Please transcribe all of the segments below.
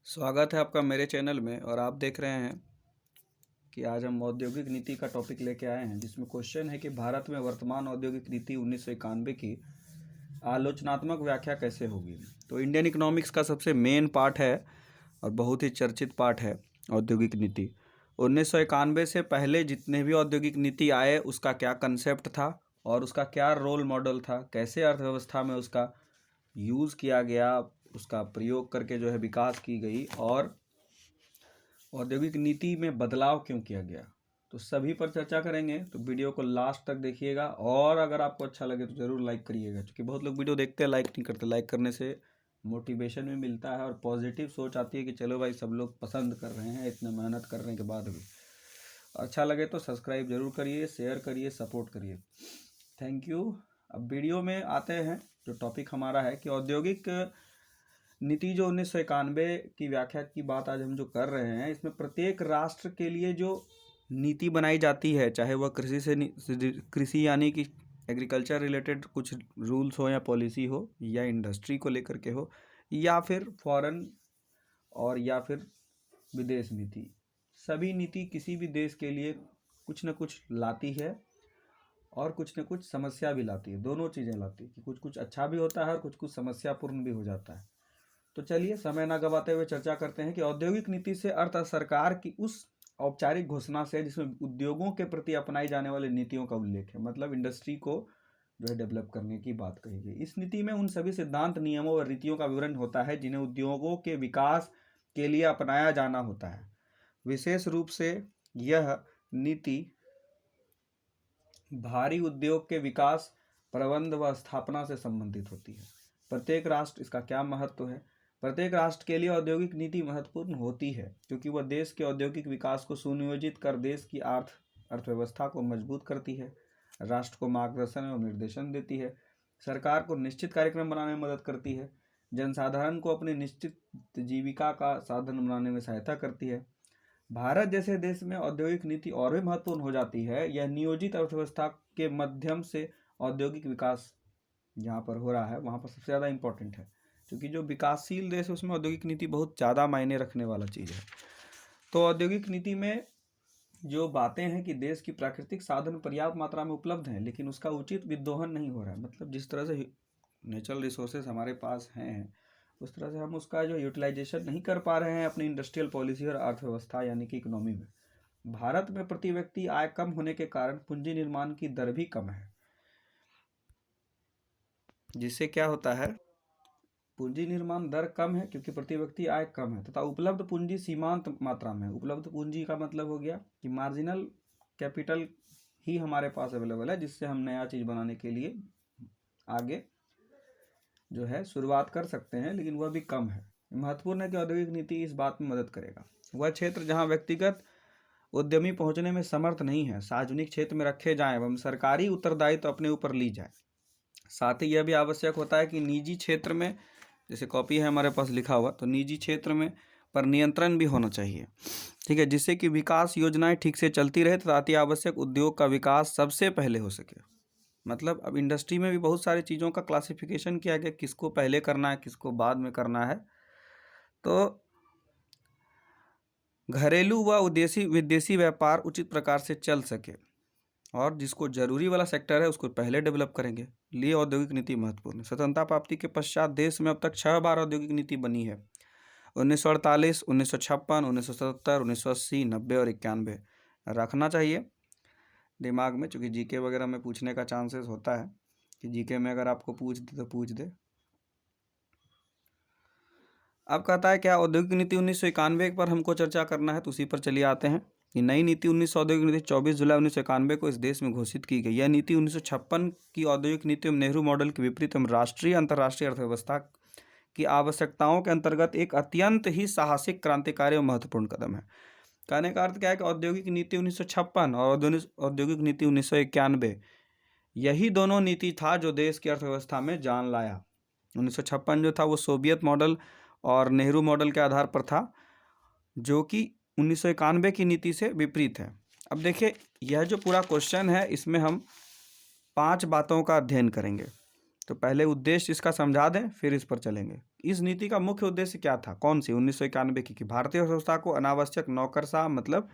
स्वागत है आपका मेरे चैनल में। और आप देख रहे हैं कि आज हम औद्योगिक नीति का टॉपिक लेके आए हैं, जिसमें क्वेश्चन है कि भारत में वर्तमान औद्योगिक नीति 1991 की आलोचनात्मक व्याख्या कैसे होगी। तो इंडियन इकोनॉमिक्स का सबसे मेन पार्ट है और बहुत ही चर्चित पार्ट है औद्योगिक नीति। 1991 से पहले जितने भी औद्योगिक नीति आए उसका क्या कंसेप्ट था और उसका क्या रोल मॉडल था, कैसे अर्थव्यवस्था में उसका यूज़ किया गया, उसका प्रयोग करके जो है विकास की गई, और औद्योगिक नीति में बदलाव क्यों किया गया, तो सभी पर चर्चा करेंगे। तो वीडियो को लास्ट तक देखिएगा और अगर आपको अच्छा लगे तो ज़रूर लाइक करिएगा, क्योंकि बहुत लोग वीडियो देखते हैं लाइक नहीं करते। लाइक करने से मोटिवेशन भी मिलता है और पॉजिटिव सोच आती है कि चलो भाई सब लोग पसंद कर रहे हैं इतने मेहनत करने के बाद भी। अच्छा लगे तो सब्सक्राइब जरूर करिए, शेयर करिए, सपोर्ट करिए। Thank you. अब वीडियो में आते हैं। जो टॉपिक हमारा है कि औद्योगिक नीति जो 1991 की व्याख्या की बात आज हम जो कर रहे हैं, इसमें प्रत्येक राष्ट्र के लिए जो नीति बनाई जाती है, चाहे वह कृषि यानी कि एग्रीकल्चर रिलेटेड कुछ रूल्स हो या पॉलिसी हो, या इंडस्ट्री को लेकर के हो, या फिर फॉरेन और या फिर विदेश नीति, सभी नीति किसी भी देश के लिए कुछ न कुछ लाती है और कुछ न कुछ समस्या भी लाती है। दोनों चीज़ें लाती है कि कुछ कुछ अच्छा भी होता है और कुछ कुछ समस्यापूर्ण भी हो जाता है। तो चलिए समय ना गवाते हुए चर्चा करते हैं कि औद्योगिक नीति से अर्थ सरकार की उस औपचारिक घोषणा से जिसमें उद्योगों के प्रति अपनाई जाने वाली नीतियों का उल्लेख है, मतलब इंडस्ट्री को जो है डेवलप करने की बात कही गई। इस नीति में उन सभी सिद्धांत, नियमों और रीतियों का विवरण होता है जिन्हें उद्योगों के विकास के लिए अपनाया जाना होता है। विशेष रूप से यह नीति भारी उद्योग के विकास, प्रबंध व स्थापना से संबंधित होती है। प्रत्येक राष्ट्र, इसका क्या महत्व है, प्रत्येक राष्ट्र के लिए औद्योगिक नीति महत्वपूर्ण होती है क्योंकि वह देश के औद्योगिक विकास को सुनियोजित कर देश की अर्थव्यवस्था को मजबूत करती है, राष्ट्र को मार्गदर्शन एवं निर्देशन देती है, सरकार को निश्चित कार्यक्रम बनाने में मदद करती है, जनसाधारण को अपनी निश्चित जीविका का साधन बनाने में सहायता करती है। भारत जैसे देश में औद्योगिक नीति और भी महत्वपूर्ण हो जाती है। यह नियोजित अर्थव्यवस्था के माध्यम से औद्योगिक विकास जहाँ पर हो रहा है वहाँ पर सबसे ज़्यादा इम्पोर्टेंट है, क्योंकि जो विकासशील देश है उसमें औद्योगिक नीति बहुत ज़्यादा मायने रखने वाला चीज़ है। तो औद्योगिक नीति में जो बातें हैं कि देश की प्राकृतिक साधन पर्याप्त मात्रा में उपलब्ध हैं, लेकिन उसका उचित विदोहन नहीं हो रहा है। मतलब जिस तरह से नेचुरल रिसोर्सेज हमारे पास हैं उस तरह से हम उसका जो यूटिलाइजेशन नहीं कर पा रहे हैं अपनी इंडस्ट्रियल पॉलिसी और अर्थव्यवस्था यानी कि इकोनॉमी में। भारत में प्रति व्यक्ति आय कम होने के कारण पूंजी निर्माण की दर भी कम है, जिससे क्या होता है, पूंजी निर्माण दर कम है क्योंकि प्रति व्यक्ति आय कम है, तथा उपलब्ध पूंजी सीमांत मात्रा में है। उपलब्ध पूंजी का मतलब हो गया कि मार्जिनल कैपिटल ही हमारे पास अवेलेबल है, जिससे हम नया चीज़ बनाने के लिए आगे जो है शुरुआत कर सकते हैं, लेकिन वह भी कम है। महत्वपूर्ण है कि औद्योगिक नीति इस बात में मदद करेगा। वह क्षेत्र जहां व्यक्तिगत उद्यमी पहुंचने में समर्थ नहीं है सार्वजनिक क्षेत्र में रखे जाएं एवं सरकारी उत्तरदायित्व अपने ऊपर ली जाए। साथ ही यह भी आवश्यक होता है कि निजी क्षेत्र में, जैसे कॉपी है हमारे पास लिखा हुआ, तो निजी क्षेत्र में पर नियंत्रण भी होना चाहिए, ठीक है, जिससे कि विकास योजनाएं ठीक से चलती रहे ताकि आवश्यक उद्योग का विकास सबसे पहले हो सके। मतलब अब इंडस्ट्री में भी बहुत सारी चीज़ों का क्लासिफिकेशन किया गया, किसको पहले करना है किसको बाद में करना है। तो घरेलू व विदेशी व्यापार उचित प्रकार से चल सके और जिसको जरूरी वाला सेक्टर है उसको पहले डेवलप करेंगे, लिए औद्योगिक नीति महत्वपूर्ण है। स्वतंत्रता प्राप्ति के पश्चात देश में अब तक 6 बार औद्योगिक नीति बनी है। 1948, 1956, 1977, 1980, 90 और 91 रखना चाहिए दिमाग में, चूँकि जीके वगैरह में पूछने का चांसेस होता है कि जीके में अगर आपको पूछ दे तो पूछ दे। अब कहता है क्या औद्योगिक नीति 1991 पर हमको चर्चा करना है, तो उसी पर चलिए आते हैं कि नई नीति 19 औद्योगिक नीति 24 जुलाई 1991 को इस देश में घोषित की गई। यह नीति 1956 की औद्योगिक नीति एवं नेहरू मॉडल के विपरीत एवं राष्ट्रीय अंतर्राष्ट्रीय अर्थव्यवस्था की आवश्यकताओं के अंतर्गत एक अत्यंत ही साहसिक, क्रांतिकारी और महत्वपूर्ण कदम है। कहने का अर्थ क्या है कि औद्योगिक नीति 1956 और औद्योगिक नीति 1991, यही दोनों नीति था जो देश की अर्थव्यवस्था में जान लाया। 1956 जो था वो सोवियत मॉडल और नेहरू मॉडल के आधार पर था, जो कि 1991 की नीति से विपरीत है। अब देखिए यह जो पूरा क्वेश्चन है इसमें हम 5 बातों का अध्ययन करेंगे। तो पहले उद्देश्य इसका समझा दें, फिर इस पर चलेंगे। इस नीति का मुख्य उद्देश्य क्या था, कौन सी, 1991 की, कि भारतीय अर्थव्यवस्था को अनावश्यक नौकरशाह मतलब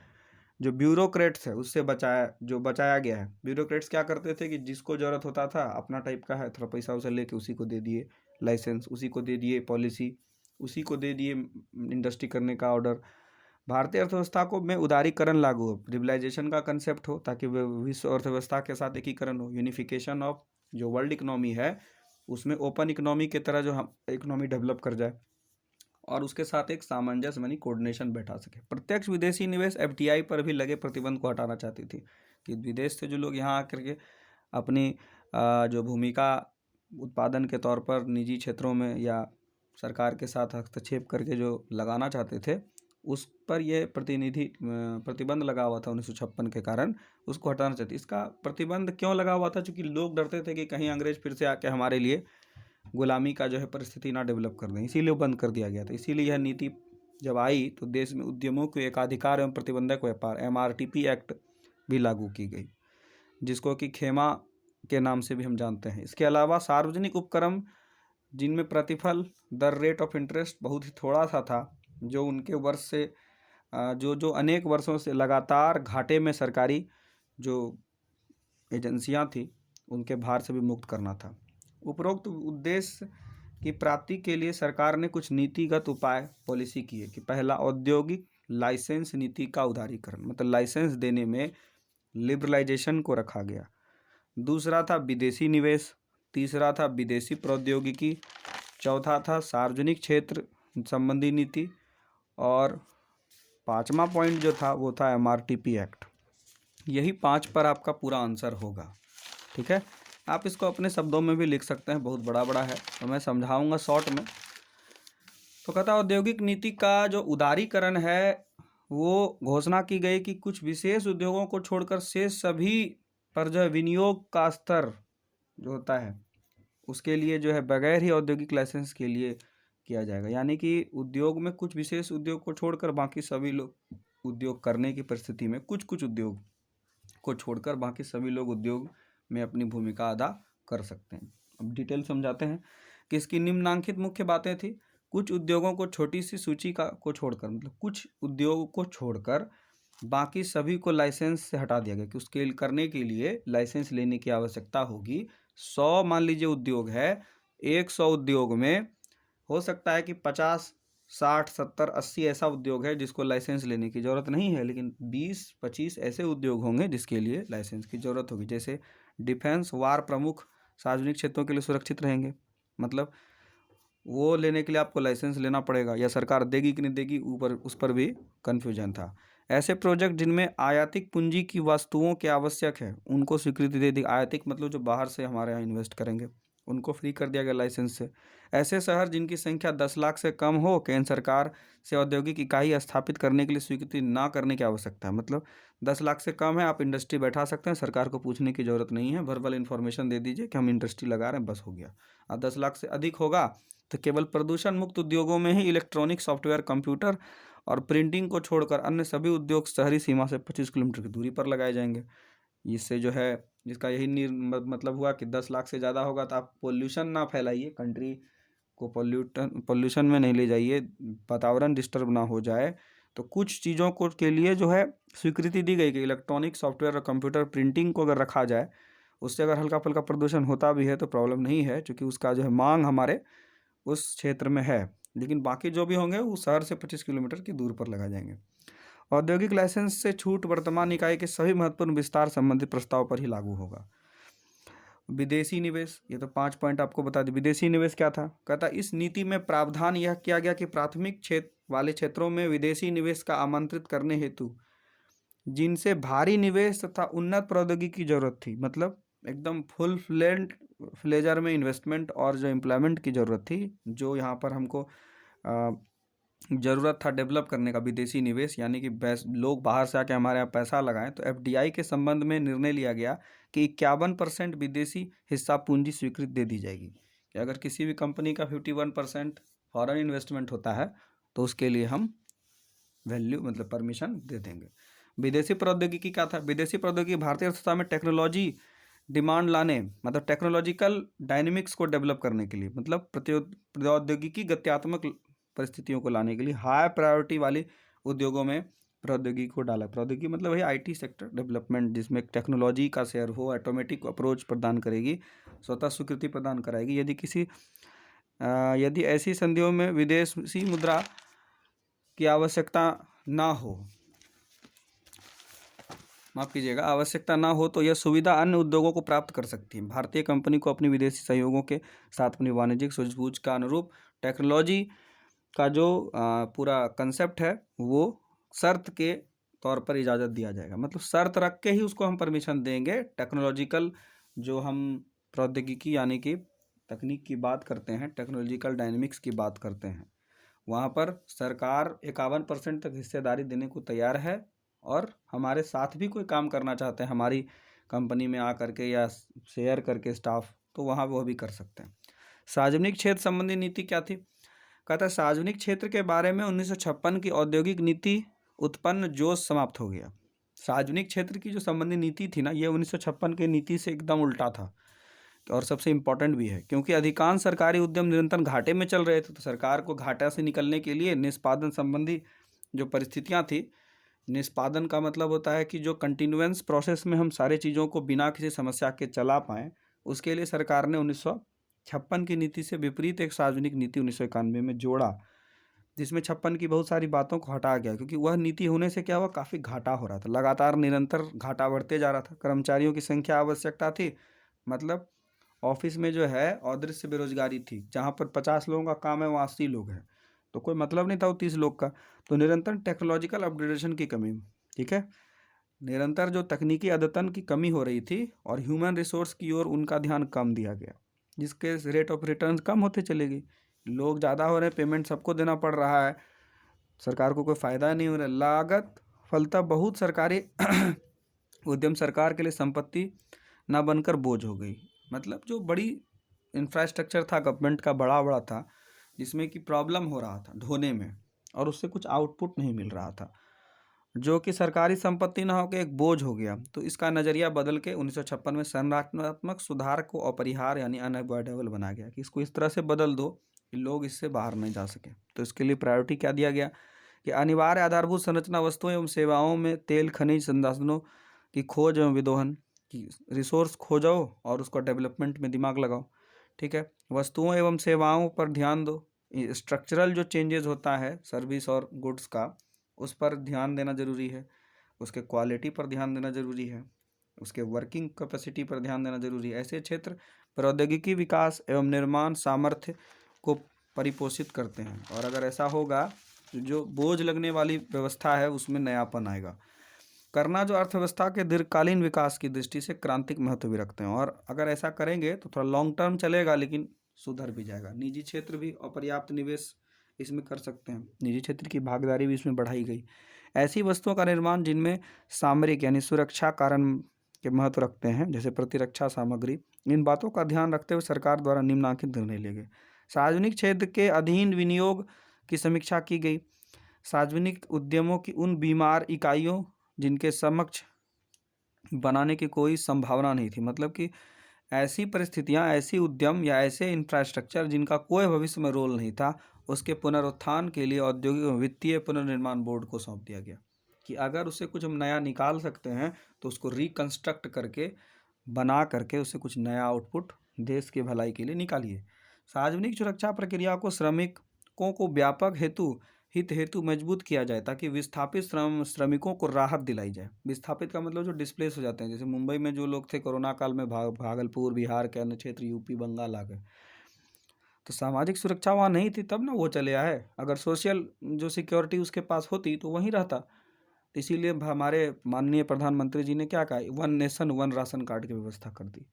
जो ब्यूरोक्रेट्स है उससे बचाया गया है। ब्यूरोक्रेट्स क्या करते थे कि जिसको जरूरत होता था, अपना टाइप का है, थोड़ा पैसा उसे लेके उसी को दे दिए लाइसेंस, उसी को दे दिए पॉलिसी, उसी को दे दिए इंडस्ट्री करने का ऑर्डर। भारतीय अर्थव्यवस्था को में उदारीकरण लागू हो, लिबरलाइजेशन का कंसेप्ट हो, ताकि विश्व अर्थव्यवस्था के साथ एकीकरण हो, यूनिफिकेशन ऑफ जो वर्ल्ड इकोनॉमी है उसमें ओपन इकोनॉमी की तरह जो हम इकोनॉमी डेवलप कर जाए, और उसके साथ एक सामंजस्य यानी कोऑर्डिनेशन बैठा सके। प्रत्यक्ष विदेशी निवेश एफडीआई पर भी लगे प्रतिबंध को हटाना चाहती थी, कि विदेश से जो लोग यहाँ आकर के अपनी जो भूमिका उत्पादन के तौर पर निजी क्षेत्रों में या सरकार के साथ हस्तक्षेप करके जो लगाना चाहते थे, उस पर यह प्रतिबंध लगा हुआ था 1956 के कारण, उसको हटाना चाहती। इसका प्रतिबंध क्यों लगा हुआ था, क्योंकि लोग डरते थे कि कहीं अंग्रेज फिर से आके हमारे लिए गुलामी का जो है परिस्थिति ना डेवलप कर दें, इसीलिए बंद कर दिया गया था। इसीलिए यह नीति जब आई तो देश में उद्यमों के एकाधिकार एवं प्रतिबंधक व्यापार MRTP एक्ट भी लागू की गई, जिसको कि खेमा के नाम से भी हम जानते हैं। इसके अलावा सार्वजनिक उपक्रम जिनमें प्रतिफल दर रेट ऑफ इंटरेस्ट बहुत ही थोड़ा सा था, जो उनके वर्ष से जो अनेक वर्षों से लगातार घाटे में सरकारी जो एजेंसियां थी उनके भार से भी मुक्त करना था। उपरोक्त उद्देश्य की प्राप्ति के लिए सरकार ने कुछ नीतिगत उपाय पॉलिसी किए, कि पहला, औद्योगिक लाइसेंस नीति का उदारीकरण, मतलब लाइसेंस देने में लिबरलाइजेशन को रखा गया। दूसरा था विदेशी निवेश, तीसरा था विदेशी प्रौद्योगिकी, चौथा था सार्वजनिक क्षेत्र संबंधी नीति, और पांचवा पॉइंट जो था वो था MRTP एक्ट। यही 5 पर आपका पूरा आंसर होगा। ठीक है, आप इसको अपने शब्दों में भी लिख सकते हैं, बहुत बड़ा बड़ा है तो मैं समझाऊंगा शॉर्ट में। तो कहता औद्योगिक नीति का जो उदारीकरण है वो घोषणा की गई कि कुछ विशेष उद्योगों को छोड़कर शेष सभी पर जो है विनियोग का स्तर जो होता है उसके लिए जो है बगैर ही औद्योगिक लाइसेंस के लिए किया जाएगा। यानी कि उद्योग में कुछ विशेष उद्योग को छोड़कर बाकी सभी लोग उद्योग करने की परिस्थिति में, कुछ उद्योग को छोड़कर बाकी सभी लोग उद्योग में अपनी भूमिका अदा कर सकते हैं। अब डिटेल समझाते हैं कि इसकी निम्नांकित मुख्य बातें थी। कुछ उद्योगों को छोटी सी सूची को छोड़कर, मतलब कुछ उद्योग को छोड़कर बाकी सभी को लाइसेंस से हटा दिया गया, कि उसके करने के लिए लाइसेंस लेने की आवश्यकता होगी। 100 मान लीजिए उद्योग है, 100 उद्योग में हो सकता है कि 50, 60, 70, 80 ऐसा उद्योग है जिसको लाइसेंस लेने की ज़रूरत नहीं है, लेकिन 20-25 ऐसे उद्योग होंगे जिसके लिए लाइसेंस की ज़रूरत होगी। जैसे डिफेंस, वार प्रमुख सार्वजनिक क्षेत्रों के लिए सुरक्षित रहेंगे, मतलब वो लेने के लिए आपको लाइसेंस लेना पड़ेगा, या सरकार देगी कि नहीं देगी उस पर भी कन्फ्यूजन था। ऐसे प्रोजेक्ट जिनमें आयातिक पूंजी की वस्तुओं की आवश्यक है उनको स्वीकृति दे दी। आयातिक मतलब जो बाहर से हमारे यहाँ इन्वेस्ट करेंगे उनको फ्री कर दिया गया लाइसेंस से। ऐसे शहर जिनकी संख्या 10 लाख से कम हो, केंद्र सरकार से औद्योगिक इकाई स्थापित करने के लिए स्वीकृति ना करने की आवश्यकता है। मतलब 10 लाख से कम है, आप इंडस्ट्री बैठा सकते हैं, सरकार को पूछने की जरूरत नहीं है, वर्बल इन्फॉर्मेशन दे दीजिए कि हम इंडस्ट्री लगा रहे हैं, बस हो गया। अब 10 लाख से अधिक होगा तो केवल प्रदूषण मुक्त उद्योगों में ही इलेक्ट्रॉनिक, सॉफ्टवेयर, कंप्यूटर और प्रिंटिंग को छोड़कर अन्य सभी उद्योग शहरी सीमा से 25 किलोमीटर की दूरी पर लगाए जाएंगे। इससे जो है जिसका यही मतलब हुआ कि 10 लाख से ज़्यादा होगा तो आप पोल्यूशन ना फैलाइए, कंट्री को पोल्यूशन में नहीं ले जाइए, वातावरण डिस्टर्ब ना हो जाए। तो कुछ चीज़ों को के लिए जो है स्वीकृति दी गई कि इलेक्ट्रॉनिक, सॉफ्टवेयर और कंप्यूटर प्रिंटिंग को अगर रखा जाए, उससे अगर हल्का फुल्का प्रदूषण होता भी है तो प्रॉब्लम नहीं है, क्योंकि उसका जो है मांग हमारे उस क्षेत्र में है। लेकिन बाकी जो भी होंगे वो शहर से 25 किलोमीटर की दूर पर लगा जाएंगे। औद्योगिक लाइसेंस से छूट वर्तमान इकाई के सभी महत्वपूर्ण विस्तार संबंधित प्रस्ताव पर ही लागू होगा। विदेशी निवेश, ये तो 5 पॉइंट आपको बता दें। विदेशी निवेश क्या था, कहता इस नीति में प्रावधान यह किया गया कि प्राथमिक क्षेत्र वाले क्षेत्रों में विदेशी निवेश का आमंत्रित करने हेतु जिनसे भारी निवेश तथा उन्नत प्रौद्योगिकी की जरूरत थी, मतलब एकदम फुल फ्लेजर में इन्वेस्टमेंट और जो एम्प्लॉयमेंट की ज़रूरत थी, जो यहाँ पर हमको ज़रूरत था डेवलप करने का, विदेशी निवेश यानी कि लोग बाहर से आके हमारे यहाँ पैसा लगाएं, तो FDI के संबंध में निर्णय लिया गया कि 51% विदेशी हिस्सा पूंजी स्वीकृति दे दी जाएगी। कि अगर किसी भी कंपनी का 51% फॉरेन इन्वेस्टमेंट होता है तो उसके लिए हम वैल्यू मतलब परमिशन दे देंगे। विदेशी प्रौद्योगिकी क्या था, विदेशी प्रौद्योगिकी भारतीय अर्थव्यवस्था में टेक्नोलॉजी डिमांड लाने, मतलब टेक्नोलॉजिकल डायनेमिक्स को डेवलप करने के लिए, मतलब प्रौद्योगिकी गत्यात्मक परिस्थितियों को लाने के लिए हाई प्रायोरिटी वाले उद्योगों में प्रौद्योगिकी को डाला। प्रौद्योगिकी मतलब वही आईटी सेक्टर डेवलपमेंट, जिसमें टेक्नोलॉजी का शेयर हो, ऑटोमेटिक अप्रोच प्रदान करेगी, स्वतः स्वीकृति प्रदान कराएगी। यदि ऐसी संधियों में विदेशी मुद्रा की आवश्यकता ना हो, माफ कीजिएगा, आवश्यकता ना हो, तो यह सुविधा अन्य उद्योगों को प्राप्त कर सकती है। भारतीय कंपनी को अपनी विदेशी सहयोगों के साथ अपनी वाणिज्यिक सूझबूझ का अनुरूप टेक्नोलॉजी का जो पूरा कंसेप्ट है वो शर्त के तौर पर इजाज़त दिया जाएगा। मतलब शर्त रख के ही उसको हम परमिशन देंगे। टेक्नोलॉजिकल जो हम प्रौद्योगिकी यानी कि तकनीक की बात करते हैं, टेक्नोलॉजिकल डायनेमिक्स की बात करते हैं, वहाँ पर सरकार 51% तक हिस्सेदारी देने को तैयार है। और हमारे साथ भी कोई काम करना चाहते हैं हमारी कंपनी में आकर के या शेयर करके स्टाफ, तो वहाँ वो भी कर सकते हैं। सार्वजनिक क्षेत्र संबंधी नीति क्या थी? कहता है सार्वजनिक क्षेत्र के बारे में 1956 की औद्योगिक नीति उत्पन्न जोश समाप्त हो गया। सार्वजनिक क्षेत्र की जो संबंधी नीति थी ना, ये 1956 की नीति से एकदम उल्टा था और सबसे इम्पोर्टेंट भी है, क्योंकि अधिकांश सरकारी उद्यम निरंतर घाटे में चल रहे थे। तो सरकार को घाटा से निकलने के लिए निष्पादन संबंधी जो परिस्थितियां थी, निष्पादन का मतलब होता है कि जो कंटिन्यूएंस प्रोसेस में हम सारे चीज़ों को बिना किसी समस्या के चला पाएँ, उसके लिए सरकार ने 1956 की नीति से विपरीत एक सार्वजनिक नीति 1991 में जोड़ा, जिसमें 56 की बहुत सारी बातों को हटा गया। क्योंकि वह नीति होने से क्या हुआ, काफ़ी घाटा हो रहा था, लगातार निरंतर घाटा बढ़ते जा रहा था। कर्मचारियों की संख्या आवश्यकता थी, मतलब ऑफिस में जो है अदृश्य बेरोजगारी थी, जहाँ पर 50 लोगों का काम है वहाँ 80 लोग हैं, तो कोई मतलब नहीं था वो 30 लोग का। तो निरंतर टेक्नोलॉजिकल अपग्रेडेशन की कमी, ठीक है, निरंतर जो तकनीकी अद्यतन की कमी हो रही थी और ह्यूमन रिसोर्स की ओर उनका ध्यान कम दिया गया, जिसके रेट ऑफ रिटर्न कम होते चले गए। लोग ज़्यादा हो रहे हैं, पेमेंट सबको देना पड़ रहा है, सरकार को कोई फ़ायदा नहीं हो रहा है। लागत फलता बहुत सरकारी उद्यम सरकार के लिए संपत्ति ना बनकर बोझ हो गई। मतलब जो बड़ी इंफ्रास्ट्रक्चर था गवर्नमेंट का, बड़ा बड़ा था, जिसमें कि प्रॉब्लम हो रहा था ढोने में और उससे कुछ आउटपुट नहीं मिल रहा था, जो कि सरकारी संपत्ति ना होकर एक बोझ हो गया। तो इसका नज़रिया बदल के 1956 में संरचनात्मक सुधार को अपरिहार्य यानी अनअवॉइडेबल बना गया कि इसको इस तरह से बदल दो कि लोग इससे बाहर नहीं जा सके। तो इसके लिए प्रायोरिटी क्या दिया गया कि अनिवार्य आधारभूत संरचना वस्तुओं एवं सेवाओं में तेल खनिज संसाधनों की खोज एवं विदोहन की, रिसोर्स खोजो और उसको डेवलपमेंट में दिमाग लगाओ, ठीक है। वस्तुओं एवं सेवाओं पर ध्यान दो, स्ट्रक्चरल जो चेंजेस होता है सर्विस और गुड्स का, उस पर ध्यान देना ज़रूरी है, उसके क्वालिटी पर ध्यान देना ज़रूरी है, उसके वर्किंग कैपेसिटी पर ध्यान देना ज़रूरी है। ऐसे क्षेत्र प्रौद्योगिकी विकास एवं निर्माण सामर्थ्य को परिपोषित करते हैं। और अगर ऐसा होगा तो जो बोझ लगने वाली व्यवस्था है उसमें नयापन आएगा। करना जो अर्थव्यवस्था के दीर्घकालीन विकास की दृष्टि से क्रांतिक महत्व भी रखते हैं, और अगर ऐसा करेंगे तो थोड़ा लॉन्ग टर्म चलेगा लेकिन सुधर भी जाएगा। निजी क्षेत्र भी अपर्याप्त निवेश इसमें कर सकते हैं, निजी क्षेत्र की भागीदारी भी इसमें बढ़ाई गई। ऐसी वस्तुओं का निर्माण जिनमें सामरिक यानी सुरक्षा कारण के महत्व रखते हैं, जैसे प्रतिरक्षा सामग्री, इन बातों का ध्यान रखते हुए सरकार द्वारा निम्नलिखित निर्णय लिए गए। सार्वजनिक क्षेत्र के अधीन विनियोग की समीक्षा की गई। सार्वजनिक उद्यमों की उन बीमार इकाइयों जिनके समक्ष बनाने की कोई संभावना नहीं थी, मतलब कि ऐसी परिस्थितियां, ऐसी उद्यम या ऐसे इंफ्रास्ट्रक्चर जिनका कोई भविष्य में रोल नहीं था, उसके पुनरुत्थान के लिए औद्योगिक और वित्तीय पुनर्निर्माण बोर्ड को सौंप दिया गया कि अगर उससे कुछ हम नया निकाल सकते हैं तो उसको रिकंस्ट्रक्ट करके बना करके उससे कुछ नया आउटपुट देश के भलाई के लिए निकालिए। सार्वजनिक सुरक्षा प्रक्रिया को श्रमिकों को व्यापक हित हेतु मजबूत किया जाए ताकि विस्थापित श्रमिकों को राहत दिलाई जाए। विस्थापित का मतलब जो डिस्प्लेस हो जाते हैं, जैसे मुंबई में जो लोग थे कोरोना काल में भागलपुर, बिहार के अन्य क्षेत्र, यूपी, बंगाल आ गए, तो सामाजिक सुरक्षा वहाँ नहीं थी, तब ना वो चले आए। अगर सोशल जो सिक्योरिटी उसके पास होती तो वहीं रहता। इसीलिए हमारे माननीय प्रधानमंत्री जी ने क्या कहा, 1 नेशन 1 राशन कार्ड की व्यवस्था कर दी।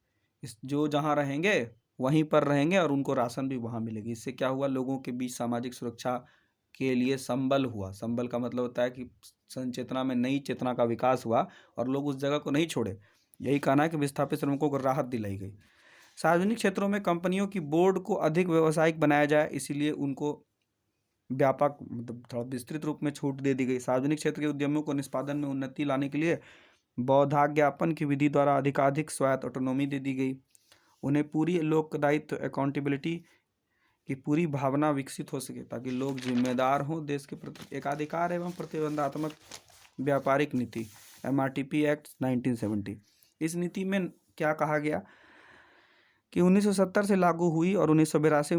इस जो जहाँ रहेंगे वहीं पर रहेंगे और उनको राशन भी वहाँ मिलेगी। इससे क्या हुआ, लोगों के बीच सामाजिक सुरक्षा के लिए संबल हुआ। संबल का मतलब होता है कि संचेतना में नई चेतना का विकास हुआ और लोग उस जगह को नहीं छोड़े। यही कहना है कि विस्थापित श्रमिकों को राहत दिलाई गई। सार्वजनिक क्षेत्रों में कंपनियों की बोर्ड को अधिक व्यावसायिक बनाया जाए, इसीलिए उनको व्यापक मतलब थोड़ा विस्तृत रूप में छूट दे दी गई। सार्वजनिक क्षेत्र के उद्यमियों को निष्पादन में उन्नति लाने के लिए बौद्धाज्ञापन की विधि द्वारा अधिकाधिक स्वायत्त ऑटोनॉमी दे दी गई। उन्हें पूरी लोक दायित्व अकाउंटेबिलिटी की पूरी भावना विकसित हो सके ताकि लोग जिम्मेदार हों देश के प्रति। एकाधिकार एवं प्रतिबंधात्मक व्यापारिक नीति MRTP एक्ट 1970। इस नीति में क्या कहा गया कि 1970 से लागू हुई और 1982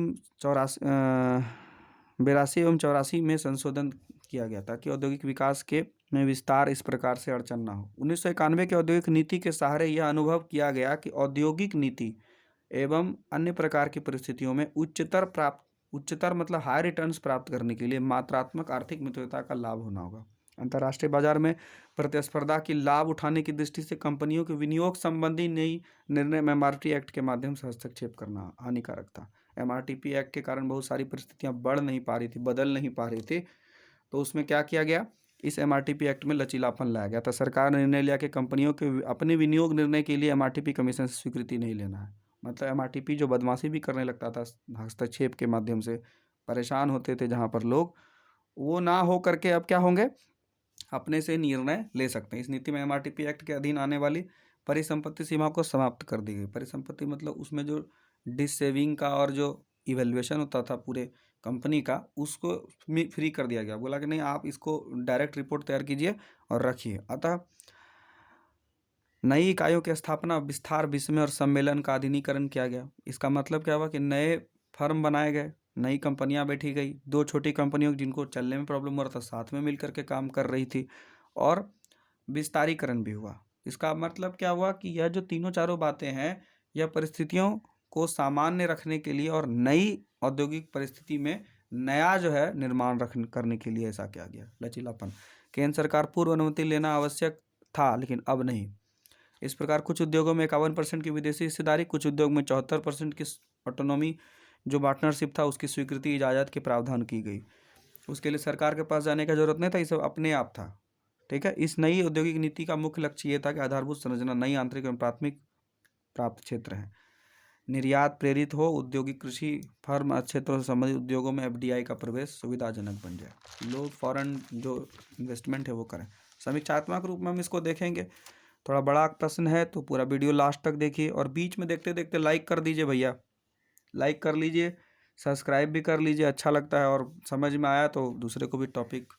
एवं 84 में संशोधन किया गया ताकि औद्योगिक विकास के में विस्तार इस प्रकार से अड़चन ना हो। 1991 के औद्योगिक नीति के सहारे यह अनुभव किया गया कि औद्योगिक नीति एवं अन्य प्रकार की परिस्थितियों में उच्चतर मतलब हाई रिटर्न्स प्राप्त करने के लिए मात्रात्मक आर्थिक मित्रता का लाभ होना होगा। अंतर्राष्ट्रीय बाजार में प्रतिस्पर्धा की लाभ उठाने की दृष्टि से कंपनियों के विनियोग संबंधी नई निर्णय में MRTP एक्ट के माध्यम से हस्तक्षेप करना हानिकारक था। MRTP एक्ट के कारण बहुत सारी परिस्थितियां बढ़ नहीं पा रही थी, बदल नहीं पा रही थी, तो उसमें क्या किया गया, इस MRTP एक्ट में लचीलापन लाया गया था। सरकार ने निर्णय लिया कि कंपनियों के अपने विनियोग निर्णय के लिए MRTP कमीशन से स्वीकृति नहीं लेना है। मतलब MRTP जो बदमाशी भी करने लगता था हस्तक्षेप के माध्यम से, परेशान होते थे जहाँ पर लोग, वो ना हो करके अब क्या होंगे, अपने से निर्णय ले सकते हैं। इस नीति में MRTP एक्ट के अधीन आने वाली परिसंपत्ति सीमा को समाप्त कर दी गई। परिसंपत्ति मतलब उसमें जो डिसेविंग का और जो इवेल्युएशन होता था पूरे कंपनी का, उसको फ्री कर दिया गया। बोला कि नहीं, आप इसको डायरेक्ट रिपोर्ट तैयार कीजिए और रखिए। अतः नई इकाइयों की स्थापना, विस्तार, विस्मय और सम्मेलन का आधुनिकीकरण किया गया। इसका मतलब क्या हुआ कि नए फर्म बनाए गए, नई कंपनियां बैठी गई, दो छोटी कंपनियों जिनको चलने में प्रॉब्लम हो रहा था साथ में मिल करके काम कर रही थी, और विस्तारीकरण भी हुआ। इसका मतलब क्या हुआ कि यह जो तीनों चारों बातें हैं, यह परिस्थितियों को सामान्य रखने के लिए और नई औद्योगिक परिस्थिति में नया जो है निर्माण करने के लिए ऐसा किया गया। लचीलापन, केंद्र सरकार पूर्व अनुमति लेना आवश्यक था लेकिन अब नहीं। इस प्रकार कुछ उद्योगों में 51% की विदेशी हिस्सेदारी, कुछ उद्योग में 74% की ऑटोनॉमी जो पार्टनरशिप था उसकी स्वीकृति इजाज़त के प्रावधान की गई। उसके लिए सरकार के पास जाने का जरूरत नहीं था, ये सब अपने आप था। ठीक है। इस नई औद्योगिक नीति का मुख्य लक्ष्य ये था कि आधारभूत संरचना नई आंतरिक एवं प्राथमिक प्राप्त क्षेत्र है, निर्यात प्रेरित हो, औद्योगिक कृषि फर्म क्षेत्रों से संबंधित उद्योगों में FDI का प्रवेश सुविधाजनक बन जाए, लोग फॉरेन जो इन्वेस्टमेंट है वो करें। समीक्षात्मक रूप में हम इसको देखेंगे। थोड़ा बड़ा प्रश्न है तो पूरा वीडियो लास्ट तक देखिए, और बीच में देखते देखते लाइक कर दीजिए भैया, लाइक कर लीजिए, सब्सक्राइब भी कर लीजिए, अच्छा लगता है, और समझ में आया तो दूसरे को भी टॉपिक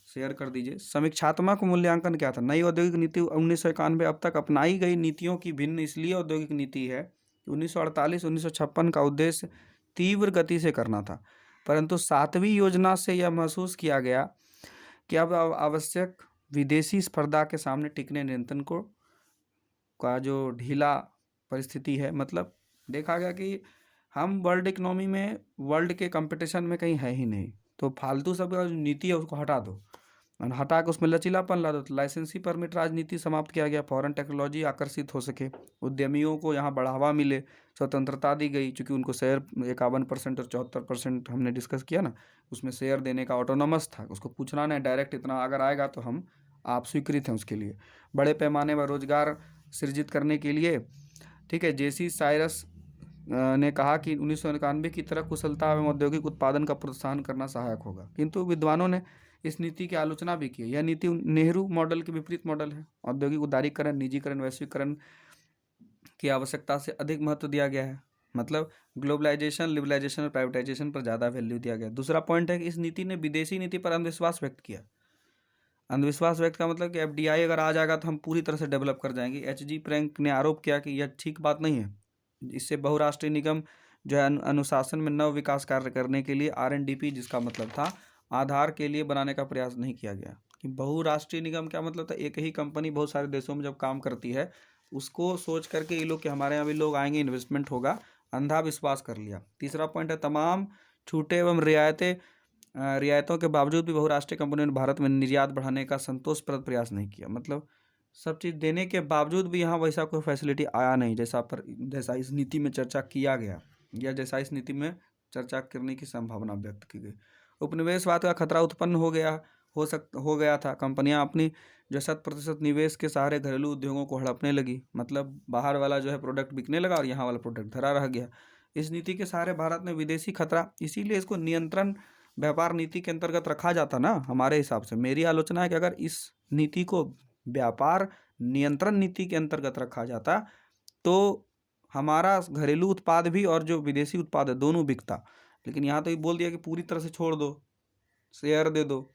शेयर कर दीजिए। समीक्षात्मक मूल्यांकन क्या था? नई औद्योगिक नीति 1991 अब तक अपनाई गई नीतियों की भिन्न इसलिए औद्योगिक नीति है कि 1948-1956 का उद्देश्य तीव्र गति से करना था, परंतु 7वीं योजना से यह महसूस किया गया कि अब आवश्यक विदेशी स्पर्धा के सामने टिकने नियंत्रण को का जो ढीला परिस्थिति है, मतलब देखा गया कि हम वर्ल्ड इकोनॉमी में, वर्ल्ड के कंपटीशन में कहीं है ही नहीं, तो फालतू सब नीति है उसको हटा दो, और हटा के उसमें लचीलापन ला दो। तो लाइसेंसी परमिट राजनीति समाप्त किया गया, फॉरेन टेक्नोलॉजी आकर्षित हो सके, उद्यमियों को यहाँ बढ़ावा मिले, स्वतंत्रता दी गई, चूँकि उनको शेयर 51% और 74% हमने डिस्कस किया ना, उसमें शेयर देने का ऑटोनोमस था, उसको पूछना नहीं, डायरेक्ट इतना अगर आएगा तो हम आप स्वीकृत हैं उसके लिए। बड़े पैमाने पर रोजगार सृजित करने के लिए, ठीक है, जेसी साइरस ने कहा कि 1991 की तरह कुशलता एवं औद्योगिक उत्पादन का प्रोत्साहन करना सहायक होगा, किंतु विद्वानों ने इस नीति की आलोचना भी की। यह नीति नेहरू मॉडल के विपरीत मॉडल है। औद्योगिक उदारीकरण, निजीकरण, वैश्वीकरण की आवश्यकता से अधिक महत्व दिया गया है, मतलब ग्लोबलाइजेशन, लिबरलाइजेशन और प्राइवेटाइजेशन पर ज़्यादा वैल्यू दिया गया। दूसरा पॉइंट है कि इस नीति ने विदेशी नीति पर अंधविश्वास व्यक्त किया। अंधविश्वास व्यक्त का मतलब कि FDI अगर आ जाएगा तो हम पूरी तरह से डेवलप कर जाएंगे। HG प्रैंक ने आरोप किया कि यह ठीक बात नहीं है। इससे बहुराष्ट्रीय निगम जो है अनुशासन में नव विकास कार्य करने के लिए RNDP, जिसका मतलब था आधार के लिए बनाने का प्रयास नहीं किया गया। कि बहुराष्ट्रीय निगम क्या मतलब था? एक ही कंपनी बहुत सारे देशों में जब काम करती है, उसको सोच करके ये लोग कि हमारे यहाँ भी लोग आएंगे, इन्वेस्टमेंट होगा, अंधा विश्वास कर लिया। तीसरा पॉइंट है तमाम छूटे एवं रियायतों के बावजूद भी बहुराष्ट्रीय कंपनियों ने भारत में निर्यात बढ़ाने का संतोषप्रद प्रयास नहीं किया। मतलब सब चीज़ देने के बावजूद भी यहाँ वैसा कोई फैसिलिटी आया नहीं जैसा इस नीति में चर्चा किया गया, या जैसा इस नीति में चर्चा करने की संभावना व्यक्त की गई। उपनिवेशवाद का खतरा उत्पन्न हो गया था। कंपनियां अपनी जो 100% निवेश के सहारे घरेलू उद्योगों को हड़पने लगी, मतलब बाहर वाला जो है प्रोडक्ट बिकने लगा और यहाँ वाला प्रोडक्ट धरा रह गया। इस नीति के सहारे भारत में विदेशी खतरा, इसीलिए इसको नियंत्रण व्यापार नीति के अंतर्गत रखा जाता ना। हमारे हिसाब से मेरी आलोचना है कि अगर इस नीति को व्यापार नियंत्रण नीति के अंतर्गत रखा जाता तो हमारा घरेलू उत्पाद भी और जो विदेशी उत्पाद है दोनों बिकता। लेकिन यहाँ तो ये बोल दिया कि पूरी तरह से छोड़ दो, शेयर दे दो।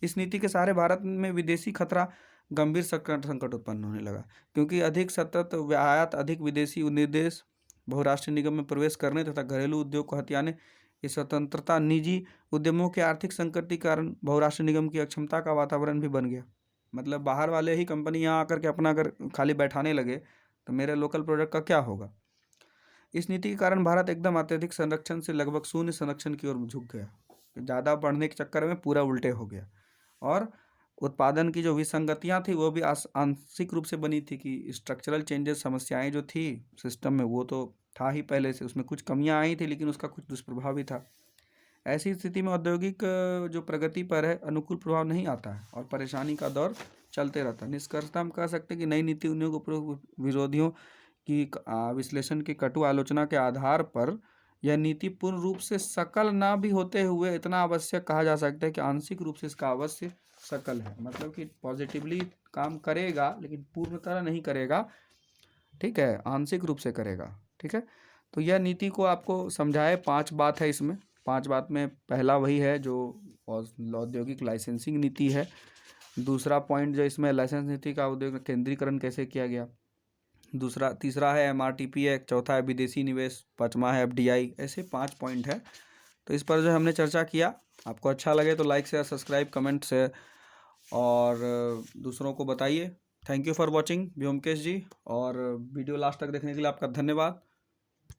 इस नीति के सहारे भारत में विदेशी खतरा गंभीर संकट उत्पन्न होने लगा, क्योंकि अधिक सतत आयात, अधिक विदेशी निवेश बहुराष्ट्रीय निगम में प्रवेश करने तथा घरेलू उद्योग को हथियाने की स्वतंत्रता, निजी उद्यमों के आर्थिक संकट के कारण बहुराष्ट्रीय निगम की अक्षमता का वातावरण भी बन गया। मतलब बाहर वाले ही कंपनी यहाँ आकर के अपना अगर खाली बैठाने लगे तो मेरे लोकल प्रोडक्ट का क्या होगा। इस नीति के कारण भारत एकदम अत्यधिक संरक्षण से लगभग शून्य संरक्षण की ओर झुक गया। ज़्यादा बढ़ने के चक्कर में पूरा उल्टे हो गया, और उत्पादन की जो विसंगतियां थी वो भी आंशिक रूप से बनी थी कि स्ट्रक्चरल चेंजेस, समस्याएं जो थी सिस्टम में वो तो था ही पहले से, उसमें कुछ कमियां आई थी लेकिन उसका कुछ दुष्प्रभाव भी था। ऐसी स्थिति में औद्योगिक जो प्रगति पर है अनुकूल प्रभाव नहीं आता है और परेशानी का दौर चलते रहता है। निष्कर्षतः हम कह सकते हैं कि नई नीति उद्योग विरोधियों की विश्लेषण की कटु आलोचना के आधार पर यह नीति पूर्ण रूप से सकल ना भी होते हुए इतना आवश्यक कहा जा सकता है कि आंशिक रूप से इसका अवश्य सकल है। मतलब कि पॉजिटिवली काम करेगा लेकिन पूर्णतः नहीं करेगा, ठीक है, आंशिक रूप से करेगा। ठीक है, तो यह नीति को आपको समझाए 5 बात है इसमें। 5 बात में पहला वही है जो औद्योगिक लाइसेंसिंग नीति है। दूसरा पॉइंट जो इसमें लाइसेंस नीति का औद्योगिक केंद्रीकरण कैसे किया गया। तीसरा है MRTP एक्ट। चौथा है विदेशी निवेश। 5वां है FDI। ऐसे 5 पॉइंट है। तो इस पर जो हमने चर्चा किया, आपको अच्छा लगे तो लाइक शेयर सब्सक्राइब कमेंट से और दूसरों को बताइए। Thank you for watching Vyomkesh ji, और वीडियो लास्ट तक देखने के लिए आपका धन्यवाद।